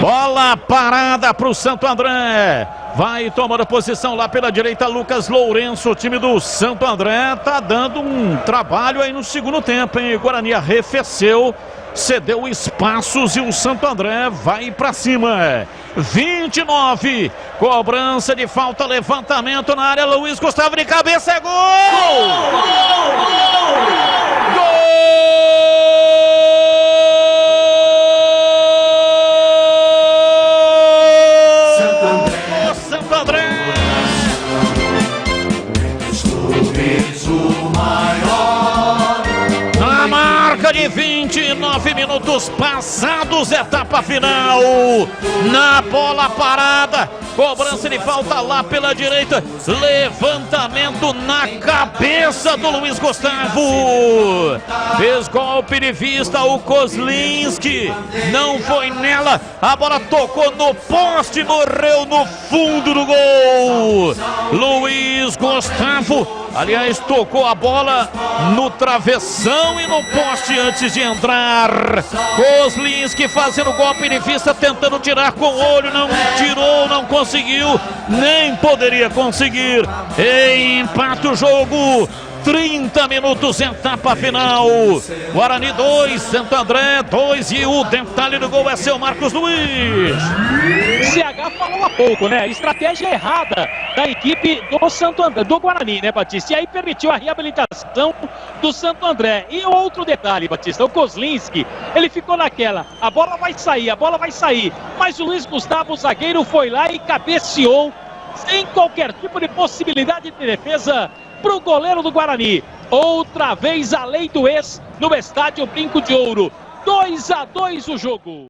Bola parada para o Santo André. Vai tomando posição lá pela direita Lucas Lourenço. O time do Santo André tá dando um trabalho aí no segundo tempo, hein? O Guarani arrefeceu, cedeu espaços e o Santo André vai para cima. 29, cobrança de falta, levantamento na área. Luiz Gustavo de cabeça, é gol! Na marca de 29 minutos passados, etapa final. Na bola parada, cobrança de falta lá pela direita. Levantamento na cabeça do Luiz Gustavo. Fez golpe de vista o Kozlinski. Não foi nela. A bola tocou no poste, morreu no fundo do gol. Luiz Gustavo, aliás, tocou a bola no travessão e no poste antes de entrar. Kozlinski fazendo golpe de vista, tentando tirar com o olho. Não tirou, não conseguiu, nem poderia conseguir. Empata o jogo. 30 minutos, etapa final. Guarani 2, Santo André 2 e o detalhe do gol é seu Marcos Luiz. CH falou há pouco, né? Estratégia errada da equipe do Santo André, do Guarani, né, Batista? E aí permitiu a reabilitação do Santo André. E outro detalhe, Batista, o Kozlinski, ele ficou naquela, a bola vai sair, mas o Luiz Gustavo, o zagueiro, foi lá e cabeceou sem qualquer tipo de possibilidade de defesa para o goleiro do Guarani. Outra vez a lei do ex no estádio Brinco de Ouro. 2-2 o jogo.